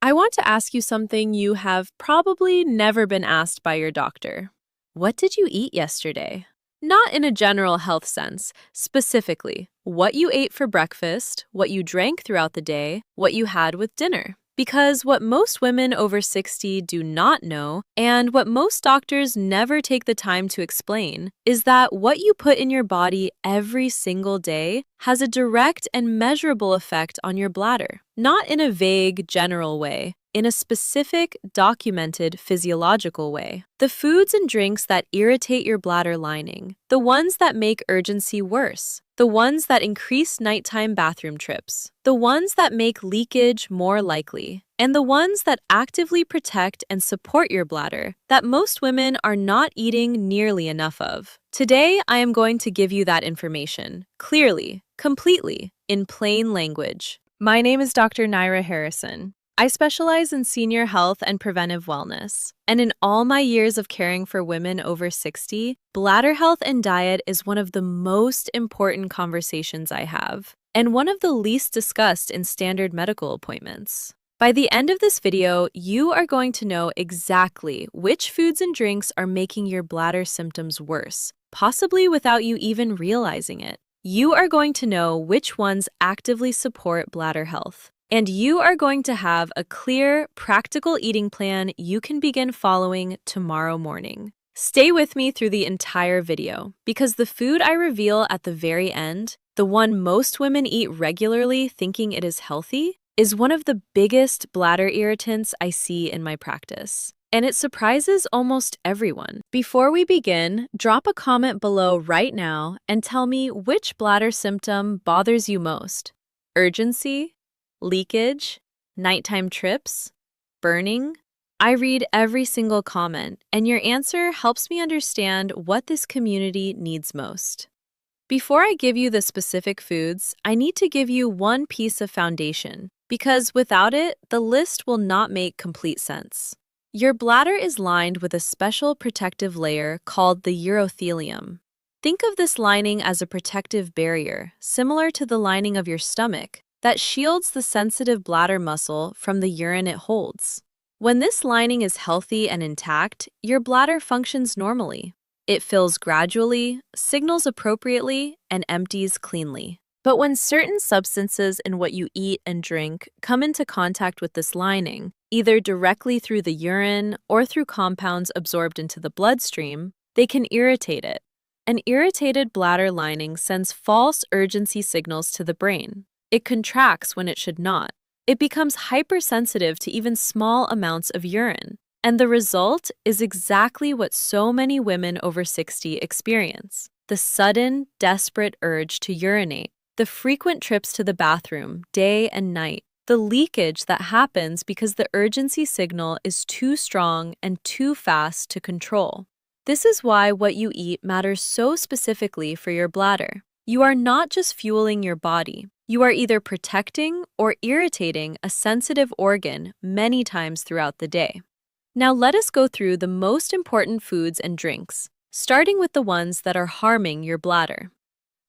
I want to ask you something you have probably never been asked by your doctor. What did you eat yesterday? Not in a general health sense, specifically, what you ate for breakfast, what you drank throughout the day, what you had with dinner. Because what most women over 60 do not know, and what most doctors never take the time to explain, is that what you put in your body every single day has a direct and measurable effect on your bladder. Not in a vague, general way, in a specific, documented, physiological way. The foods and drinks that irritate your bladder lining, the ones that make urgency worse, the ones that increase nighttime bathroom trips, the ones that make leakage more likely, and the ones that actively protect and support your bladder that most women are not eating nearly enough of. Today, I am going to give you that information, clearly, completely, in plain language. My name is Dr. Naira Harrison. I specialize in senior health and preventive wellness, and in all my years of caring for women over 60, bladder health and diet is one of the most important conversations I have, and one of the least discussed in standard medical appointments. By the end of this video, you are going to know exactly which foods and drinks are making your bladder symptoms worse, possibly without you even realizing it. You are going to know which ones actively support bladder health. And you are going to have a clear, practical eating plan you can begin following tomorrow morning. Stay with me through the entire video, because the food I reveal at the very end, the one most women eat regularly thinking it is healthy, is one of the biggest bladder irritants I see in my practice. And it surprises almost everyone. Before we begin, drop a comment below right now and tell me which bladder symptom bothers you most. Urgency? Leakage, nighttime trips, burning? I read every single comment, and your answer helps me understand what this community needs most. Before I give you the specific foods, I need to give you one piece of foundation, because without it, the list will not make complete sense. Your bladder is lined with a special protective layer called the urothelium. Think of this lining as a protective barrier, similar to the lining of your stomach, that shields the sensitive bladder muscle from the urine it holds. When this lining is healthy and intact, your bladder functions normally. It fills gradually, signals appropriately, and empties cleanly. But when certain substances in what you eat and drink come into contact with this lining, either directly through the urine or through compounds absorbed into the bloodstream, they can irritate it. An irritated bladder lining sends false urgency signals to the brain. It contracts when it should not. It becomes hypersensitive to even small amounts of urine. And the result is exactly what so many women over 60 experience: the sudden, desperate urge to urinate, the frequent trips to the bathroom day and night, the leakage that happens because the urgency signal is too strong and too fast to control. This is why what you eat matters so specifically for your bladder. You are not just fueling your body. You are either protecting or irritating a sensitive organ many times throughout the day. Now let us go through the most important foods and drinks, starting with the ones that are harming your bladder.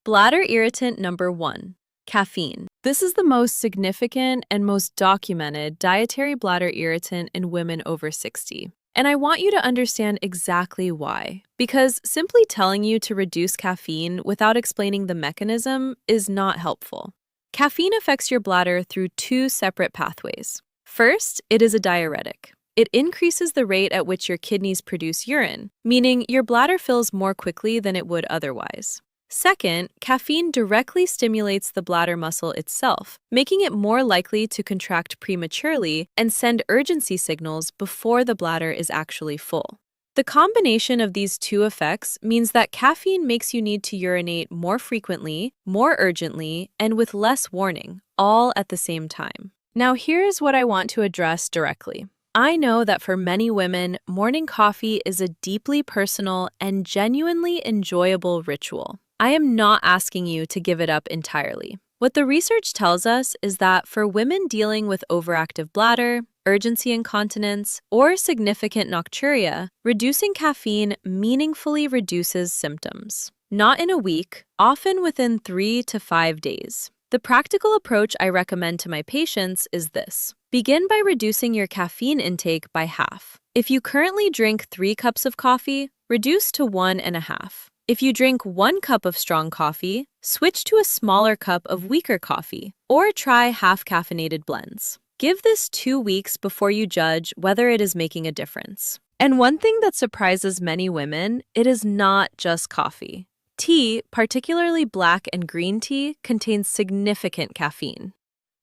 Bladder irritant number 1, caffeine. This is the most significant and most documented dietary bladder irritant in women over 60. And I want you to understand exactly why, because simply telling you to reduce caffeine without explaining the mechanism is not helpful. Caffeine affects your bladder through two separate pathways. First, it is a diuretic. It increases the rate at which your kidneys produce urine, meaning your bladder fills more quickly than it would otherwise. Second, caffeine directly stimulates the bladder muscle itself, making it more likely to contract prematurely and send urgency signals before the bladder is actually full. The combination of these two effects means that caffeine makes you need to urinate more frequently, more urgently, and with less warning, all at the same time. Now here's what I want to address directly. I know that for many women, morning coffee is a deeply personal and genuinely enjoyable ritual. I am not asking you to give it up entirely. What the research tells us is that for women dealing with overactive bladder, urgency incontinence, or significant nocturia, reducing caffeine meaningfully reduces symptoms. Not in a week, often within 3 to 5 days. The practical approach I recommend to my patients is this. Begin by reducing your caffeine intake by half. If you currently drink 3 cups of coffee, reduce to 1.5. If you drink 1 cup of strong coffee, switch to a smaller cup of weaker coffee, or try half-caffeinated blends. Give this 2 weeks before you judge whether it is making a difference. And one thing that surprises many women, it is not just coffee. Tea, particularly black and green tea, contains significant caffeine.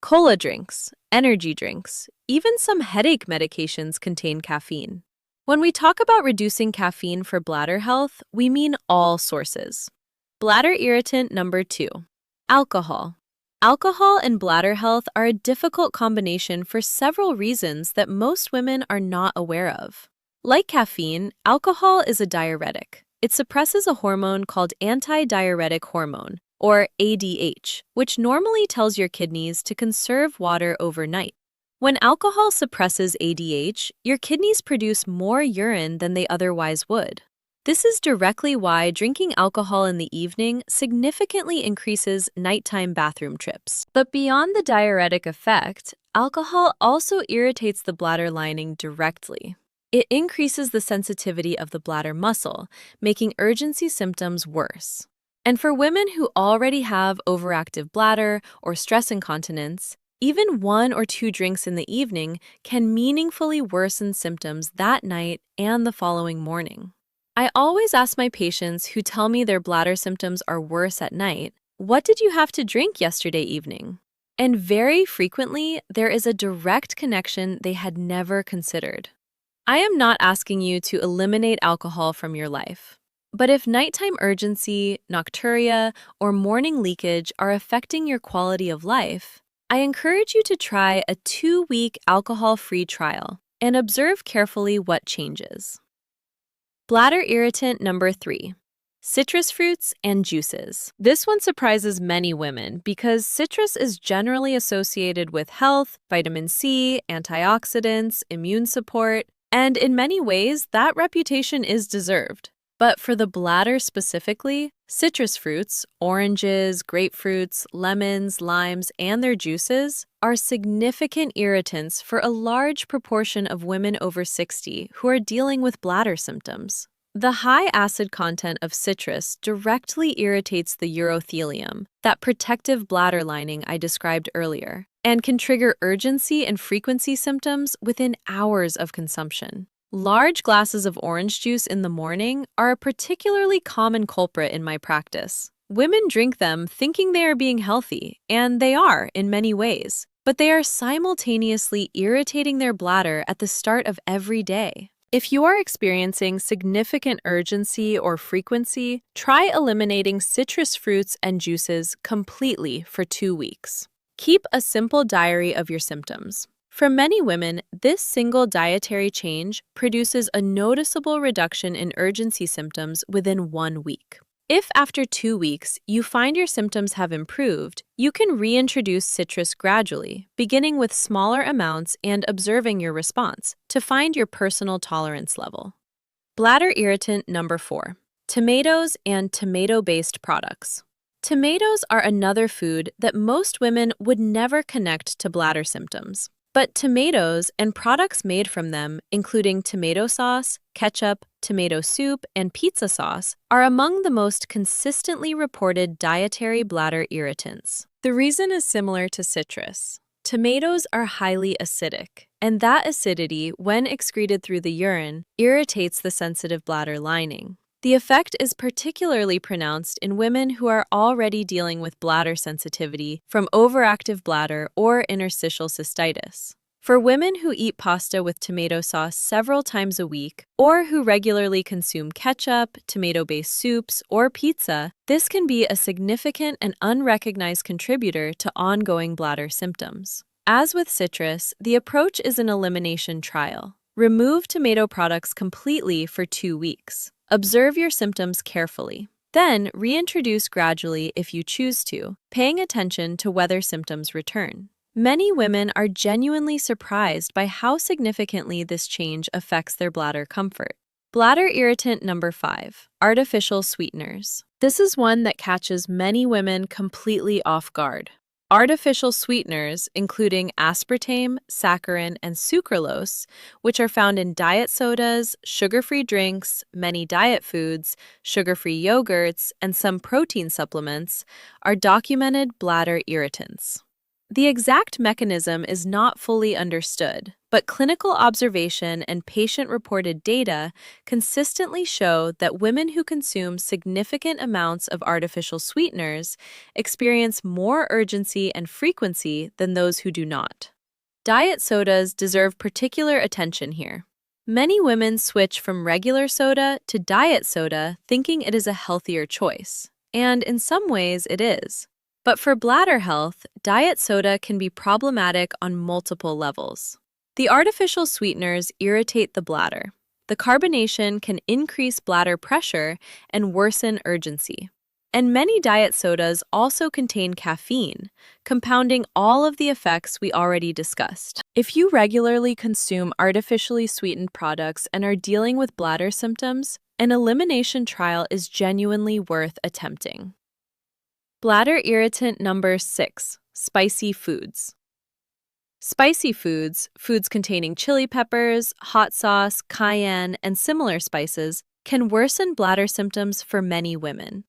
Cola drinks, energy drinks, even some headache medications contain caffeine. When we talk about reducing caffeine for bladder health, we mean all sources. Bladder irritant number 2, alcohol. Alcohol and bladder health are a difficult combination for several reasons that most women are not aware of. Like caffeine, alcohol is a diuretic. It suppresses a hormone called antidiuretic hormone, or ADH, which normally tells your kidneys to conserve water overnight. When alcohol suppresses ADH, your kidneys produce more urine than they otherwise would. This is directly why drinking alcohol in the evening significantly increases nighttime bathroom trips. But beyond the diuretic effect, alcohol also irritates the bladder lining directly. It increases the sensitivity of the bladder muscle, making urgency symptoms worse. And for women who already have overactive bladder or stress incontinence, even 1 or 2 drinks in the evening can meaningfully worsen symptoms that night and the following morning. I always ask my patients who tell me their bladder symptoms are worse at night, "What did you have to drink yesterday evening?" And very frequently, there is a direct connection they had never considered. I am not asking you to eliminate alcohol from your life. But if nighttime urgency, nocturia, or morning leakage are affecting your quality of life, I encourage you to try a 2-week alcohol-free trial and observe carefully what changes. Bladder irritant number 3, citrus fruits and juices. This one surprises many women because citrus is generally associated with health, vitamin C, antioxidants, immune support, and in many ways, that reputation is deserved. But for the bladder specifically, citrus fruits, oranges, grapefruits, lemons, limes, and their juices are significant irritants for a large proportion of women over 60 who are dealing with bladder symptoms. The high acid content of citrus directly irritates the urothelium, that protective bladder lining I described earlier, and can trigger urgency and frequency symptoms within hours of consumption. Large glasses of orange juice in the morning are a particularly common culprit in my practice. Women drink them thinking they are being healthy, and they are in many ways, but they are simultaneously irritating their bladder at the start of every day. If you are experiencing significant urgency or frequency, try eliminating citrus fruits and juices completely for 2 weeks. Keep a simple diary of your symptoms. For many women, this single dietary change produces a noticeable reduction in urgency symptoms within 1 week. If after 2 weeks you find your symptoms have improved, you can reintroduce citrus gradually, beginning with smaller amounts and observing your response to find your personal tolerance level. Bladder irritant number 4, tomatoes and tomato-based products. Tomatoes are another food that most women would never connect to bladder symptoms. But tomatoes and products made from them, including tomato sauce, ketchup, tomato soup, and pizza sauce, are among the most consistently reported dietary bladder irritants. The reason is similar to citrus. Tomatoes are highly acidic, and that acidity, when excreted through the urine, irritates the sensitive bladder lining. The effect is particularly pronounced in women who are already dealing with bladder sensitivity from overactive bladder or interstitial cystitis. For women who eat pasta with tomato sauce several times a week, or who regularly consume ketchup, tomato-based soups, or pizza, this can be a significant and unrecognized contributor to ongoing bladder symptoms. As with citrus, the approach is an elimination trial. Remove tomato products completely for 2 weeks. Observe your symptoms carefully. Then reintroduce gradually if you choose to, paying attention to whether symptoms return. Many women are genuinely surprised by how significantly this change affects their bladder comfort. Bladder irritant number 5, artificial sweeteners. This is one that catches many women completely off guard. Artificial sweeteners, including aspartame, saccharin, and sucralose, which are found in diet sodas, sugar-free drinks, many diet foods, sugar-free yogurts, and some protein supplements, are documented bladder irritants. The exact mechanism is not fully understood, but clinical observation and patient-reported data consistently show that women who consume significant amounts of artificial sweeteners experience more urgency and frequency than those who do not. Diet sodas deserve particular attention here. Many women switch from regular soda to diet soda thinking it is a healthier choice, and in some ways it is. But for bladder health, diet soda can be problematic on multiple levels. The artificial sweeteners irritate the bladder. The carbonation can increase bladder pressure and worsen urgency. And many diet sodas also contain caffeine, compounding all of the effects we already discussed. If you regularly consume artificially sweetened products and are dealing with bladder symptoms, an elimination trial is genuinely worth attempting. Bladder irritant number 6, spicy foods. Spicy foods, foods containing chili peppers, hot sauce, cayenne, and similar spices, can worsen bladder symptoms for many women.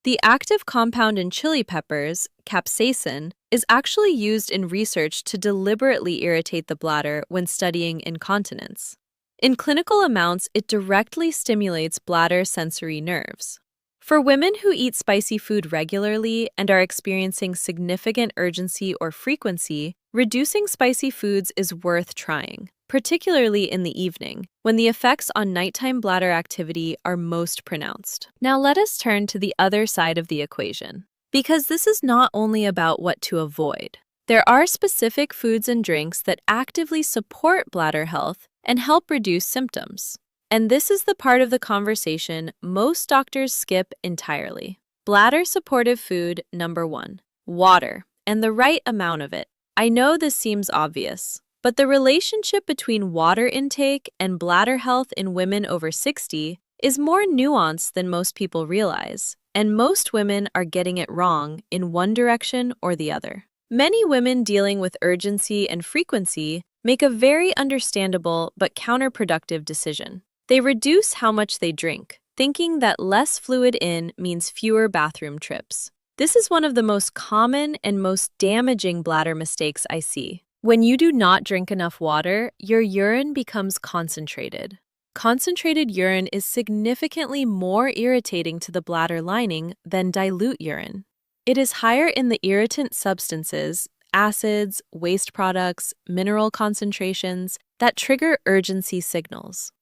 The active compound in chili peppers, capsaicin, is actually used in research to deliberately irritate the bladder when studying incontinence. In clinical amounts, it directly stimulates bladder sensory nerves. For women who eat spicy food regularly and are experiencing significant urgency or frequency, reducing spicy foods is worth trying, particularly in the evening, when the effects on nighttime bladder activity are most pronounced. Now let us turn to the other side of the equation, because this is not only about what to avoid. There are specific foods and drinks that actively support bladder health and help reduce symptoms. And this is the part of the conversation most doctors skip entirely. Bladder supportive food number 1, water, and the right amount of it. I know this seems obvious, but the relationship between water intake and bladder health in women over 60 is more nuanced than most people realize, and most women are getting it wrong in one direction or the other. Many women dealing with urgency and frequency make a very understandable but counterproductive decision. They reduce how much they drink, thinking that less fluid in means fewer bathroom trips. This is one of the most common and most damaging bladder mistakes I see. When you do not drink enough water, your urine becomes concentrated. Concentrated urine is significantly more irritating to the bladder lining than dilute urine. It is higher in the irritant substances, acids, waste products, mineral concentrations, that trigger urgency signals.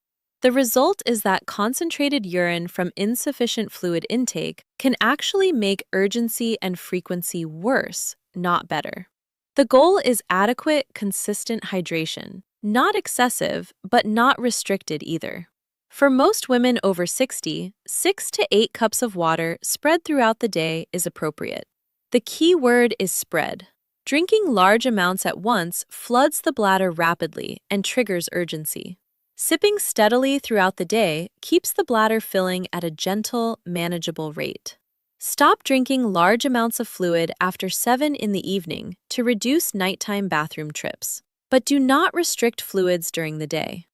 The result is that concentrated urine from insufficient fluid intake can actually make urgency and frequency worse, not better. The goal is adequate, consistent hydration, not excessive, but not restricted either. For most women over 60, 6 to 8 cups of water spread throughout the day is appropriate. The key word is spread. Drinking large amounts at once floods the bladder rapidly and triggers urgency. Sipping steadily throughout the day keeps the bladder filling at a gentle, manageable rate. Stop drinking large amounts of fluid after 7 in the evening to reduce nighttime bathroom trips, but do not restrict fluids during the day.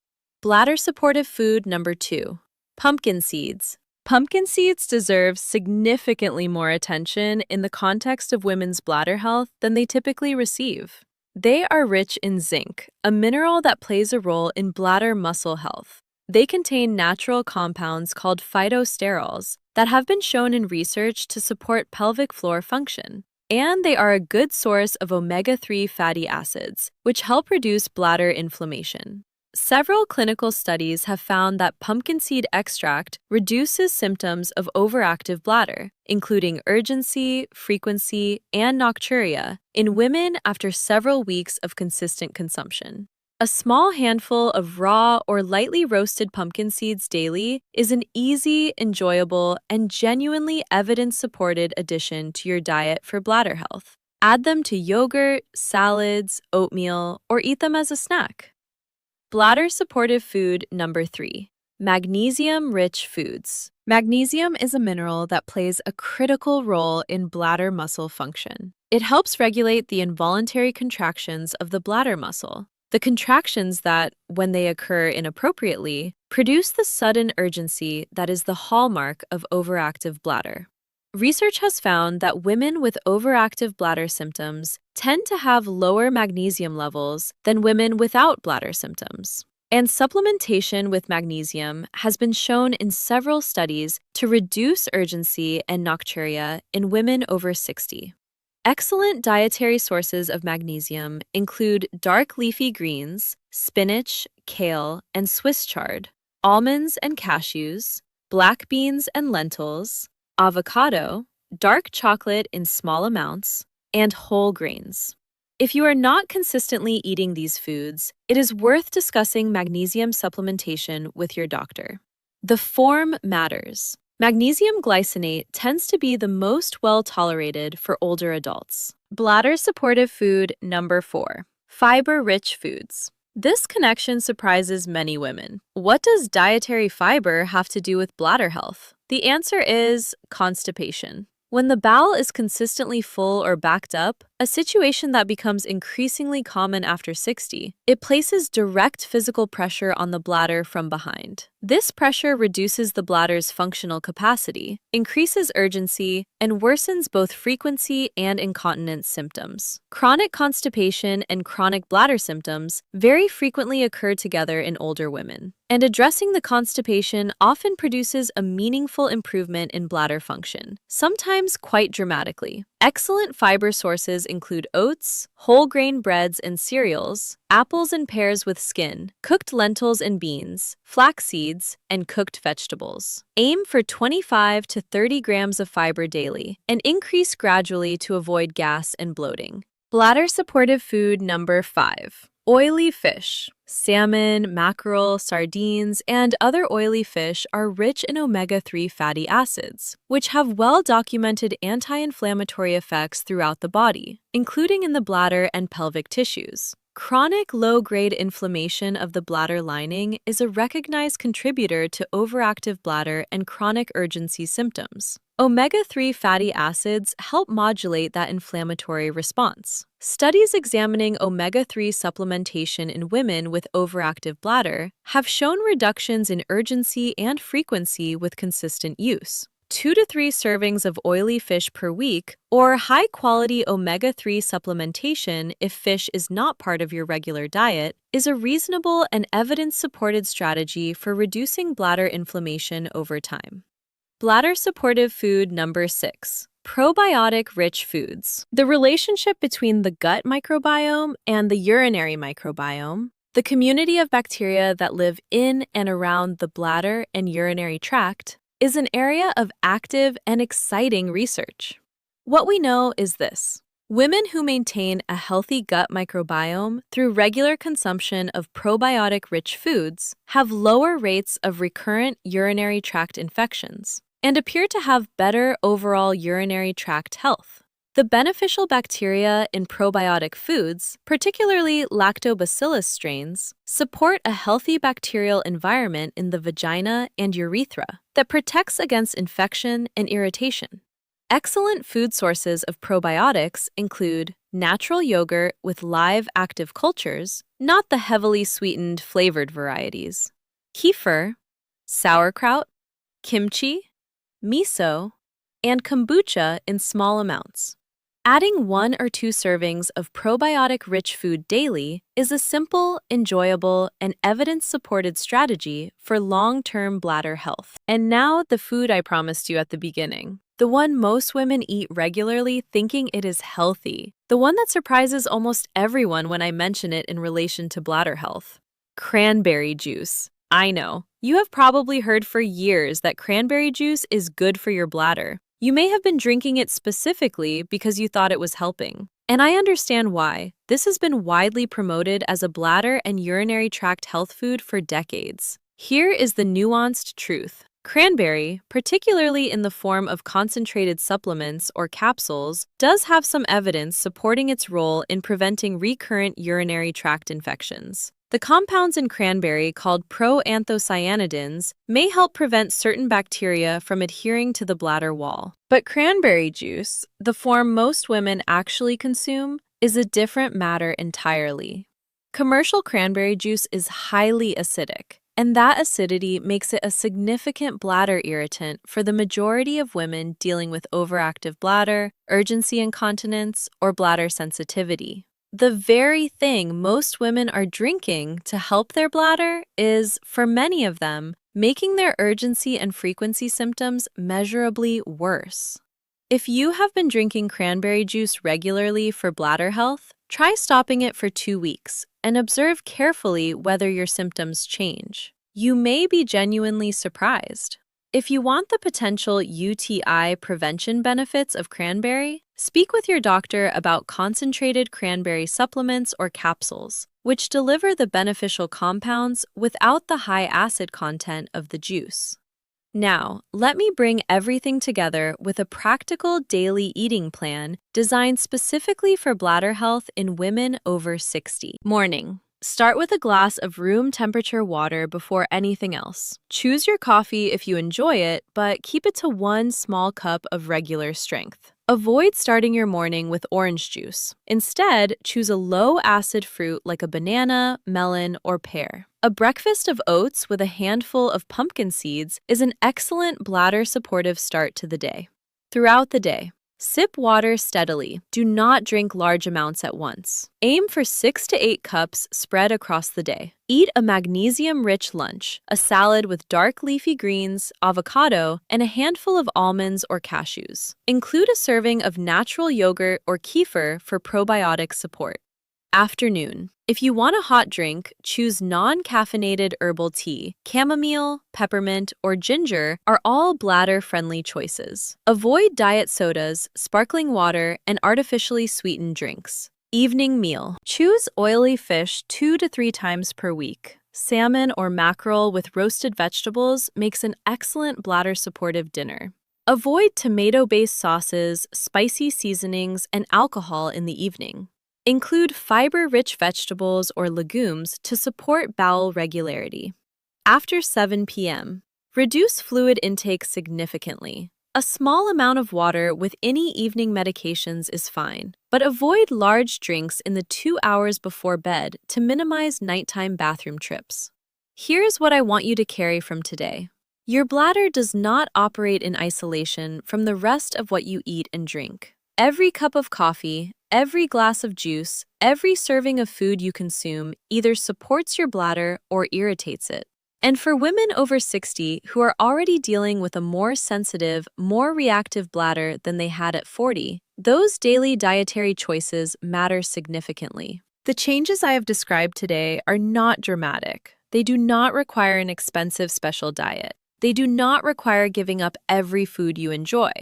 Bladder supportive food number 2, pumpkin seeds. Pumpkin seeds deserve significantly more attention in the context of women's bladder health than they typically receive. They are rich in zinc, a mineral that plays a role in bladder muscle health. They contain natural compounds called phytosterols that have been shown in research to support pelvic floor function. And they are a good source of omega-3 fatty acids, which help reduce bladder inflammation. Several clinical studies have found that pumpkin seed extract reduces symptoms of overactive bladder, including urgency, frequency, and nocturia, in women after several weeks of consistent consumption. A small handful of raw or lightly roasted pumpkin seeds daily is an easy, enjoyable, and genuinely evidence-supported addition to your diet for bladder health. Add them to yogurt, salads, oatmeal, or eat them as a snack. Bladder supportive food number 3, Magnesium-rich foods. Magnesium is a mineral that plays a critical role in bladder muscle function. It helps regulate the involuntary contractions of the bladder muscle. The contractions that, when they occur inappropriately, produce the sudden urgency that is the hallmark of overactive bladder. Research has found that women with overactive bladder symptoms tend to have lower magnesium levels than women without bladder symptoms. And supplementation with magnesium has been shown in several studies to reduce urgency and nocturia in women over 60. Excellent dietary sources of magnesium include dark leafy greens, spinach, kale, and Swiss chard, almonds and cashews, black beans and lentils, avocado, dark chocolate in small amounts, and whole grains. If you are not consistently eating these foods, it is worth discussing magnesium supplementation with your doctor. The form matters. Magnesium glycinate tends to be the most well-tolerated for older adults. Bladder-supportive food number 4. Fiber-rich foods. This connection surprises many women. What does dietary fiber have to do with bladder health? The answer is constipation. When the bowel is consistently full or backed up, a situation that becomes increasingly common after 60, it places direct physical pressure on the bladder from behind. This pressure reduces the bladder's functional capacity, increases urgency, and worsens both frequency and incontinence symptoms. Chronic constipation and chronic bladder symptoms very frequently occur together in older women, and addressing the constipation often produces a meaningful improvement in bladder function, sometimes quite dramatically. Excellent fiber sources include oats, whole grain breads and cereals, apples and pears with skin, cooked lentils and beans, flax seeds, and cooked vegetables. Aim for 25 to 30 grams of fiber daily and increase gradually to avoid gas and bloating. Bladder supportive food number 5. Oily fish. Salmon, mackerel, sardines, and other oily fish are rich in omega-3 fatty acids, which have well-documented anti-inflammatory effects throughout the body, including in the bladder and pelvic tissues. Chronic low-grade inflammation of the bladder lining is a recognized contributor to overactive bladder and chronic urgency symptoms. Omega-3 fatty acids help modulate that inflammatory response. Studies examining omega-3 supplementation in women with overactive bladder have shown reductions in urgency and frequency with consistent use. 2 to 3 servings of oily fish per week, or high-quality omega-3 supplementation if fish is not part of your regular diet, is a reasonable and evidence-supported strategy for reducing bladder inflammation over time. Bladder-supportive food number 6. Probiotic-rich foods. The relationship between the gut microbiome and the urinary microbiome, the community of bacteria that live in and around the bladder and urinary tract, is an area of active and exciting research. What we know is this. Women who maintain a healthy gut microbiome through regular consumption of probiotic-rich foods have lower rates of recurrent urinary tract infections and appear to have better overall urinary tract health. The beneficial bacteria in probiotic foods, particularly lactobacillus strains, support a healthy bacterial environment in the vagina and urethra that protects against infection and irritation. Excellent food sources of probiotics include natural yogurt with live active cultures, not the heavily sweetened flavored varieties, kefir, sauerkraut, kimchi, miso, and kombucha in small amounts. Adding 1 or 2 servings of probiotic-rich food daily is a simple, enjoyable, and evidence-supported strategy for long-term bladder health. And now the food I promised you at the beginning. The one most women eat regularly thinking it is healthy. The one that surprises almost everyone when I mention it in relation to bladder health. Cranberry juice. I know. You have probably heard for years that cranberry juice is good for your bladder. You may have been drinking it specifically because you thought it was helping. And I understand why. This has been widely promoted as a bladder and urinary tract health food for decades. Here is the nuanced truth. Cranberry, particularly in the form of concentrated supplements or capsules, does have some evidence supporting its role in preventing recurrent urinary tract infections. The compounds in cranberry called proanthocyanidins may help prevent certain bacteria from adhering to the bladder wall. But cranberry juice, the form most women actually consume, is a different matter entirely. Commercial cranberry juice is highly acidic, and that acidity makes it a significant bladder irritant for the majority of women dealing with overactive bladder, urgency incontinence, or bladder sensitivity. The very thing most women are drinking to help their bladder is, for many of them, making their urgency and frequency symptoms measurably worse. If you have been drinking cranberry juice regularly for bladder health, try stopping it for 2 weeks and observe carefully whether your symptoms change. You may be genuinely surprised. If you want the potential UTI prevention benefits of cranberry, speak with your doctor about concentrated cranberry supplements or capsules, which deliver the beneficial compounds without the high acid content of the juice. Now, let me bring everything together with a practical daily eating plan designed specifically for bladder health in women over 60. Morning. Start with a glass of room temperature water before anything else. Choose your coffee if you enjoy it, but keep it to 1 small cup of regular strength. Avoid starting your morning with orange juice. Instead, choose a low-acid fruit like a banana, melon, or pear. A breakfast of oats with a handful of pumpkin seeds is an excellent bladder-supportive start to the day. Throughout the day, sip water steadily. Do not drink large amounts at once. Aim for 6 to 8 cups spread across the day. Eat a magnesium-rich lunch, a salad with dark leafy greens, avocado, and a handful of almonds or cashews. Include a serving of natural yogurt or kefir for probiotic support. Afternoon. If you want a hot drink, choose non-caffeinated herbal tea. Chamomile, peppermint, or ginger are all bladder-friendly choices. Avoid diet sodas, sparkling water, and artificially sweetened drinks. Evening meal. Choose oily fish 2 to 3 times per week. Salmon or mackerel with roasted vegetables makes an excellent bladder-supportive dinner. Avoid tomato-based sauces, spicy seasonings, and alcohol in the evening. Include fiber-rich vegetables or legumes to support bowel regularity. After 7 p.m., reduce fluid intake significantly. A small amount of water with any evening medications is fine, but avoid large drinks in the 2 hours before bed to minimize nighttime bathroom trips. Here's what I want you to carry from today. Your bladder does not operate in isolation from the rest of what you eat and drink. Every cup of coffee, every glass of juice, every serving of food you consume either supports your bladder or irritates it. And for women over 60 who are already dealing with a more sensitive, more reactive bladder than they had at 40, those daily dietary choices matter significantly. The changes I have described today are not dramatic. They do not require an expensive special diet. They do not require giving up every food you enjoy.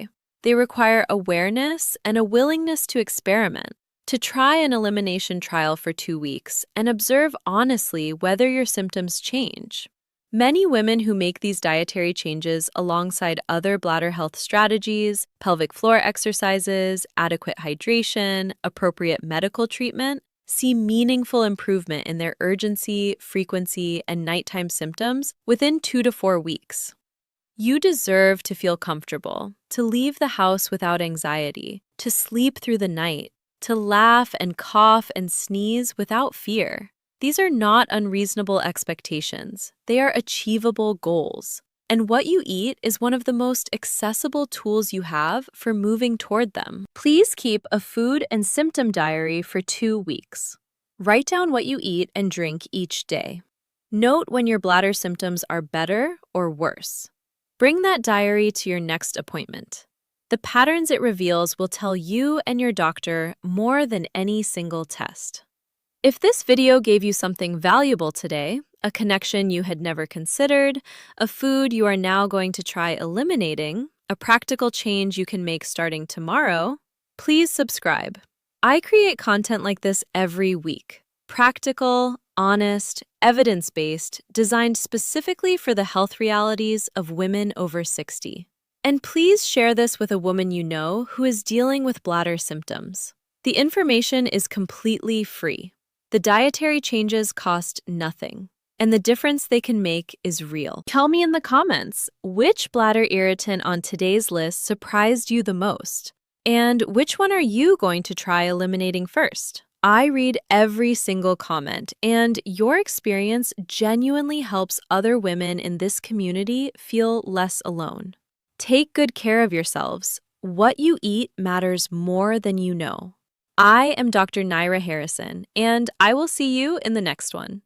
They require awareness and a willingness to experiment, to try an elimination trial for 2 weeks and observe honestly whether your symptoms change. Many women who make these dietary changes alongside other bladder health strategies, pelvic floor exercises, adequate hydration, appropriate medical treatment, see meaningful improvement in their urgency, frequency, and nighttime symptoms within 2 to 4 weeks. You deserve to feel comfortable, to leave the house without anxiety, to sleep through the night, to laugh and cough and sneeze without fear. These are not unreasonable expectations. They are achievable goals. And what you eat is one of the most accessible tools you have for moving toward them. Please keep a food and symptom diary for 2 weeks. Write down what you eat and drink each day. Note when your bladder symptoms are better or worse. Bring that diary to your next appointment. The patterns it reveals will tell you and your doctor more than any single test. If this video gave you something valuable today, a connection you had never considered, a food you are now going to try eliminating, a practical change you can make starting tomorrow, please subscribe. I create content like this every week. Practical, honest, evidence-based, designed specifically for the health realities of women over 60. And please share this with a woman you know who is dealing with bladder symptoms. The information is completely free. The dietary changes cost nothing, and the difference they can make is real. Tell me in the comments, which bladder irritant on today's list surprised you the most? And which one are you going to try eliminating first? I read every single comment, and your experience genuinely helps other women in this community feel less alone. Take good care of yourselves. What you eat matters more than you know. I am Dr. Naira Harrison, and I will see you in the next one.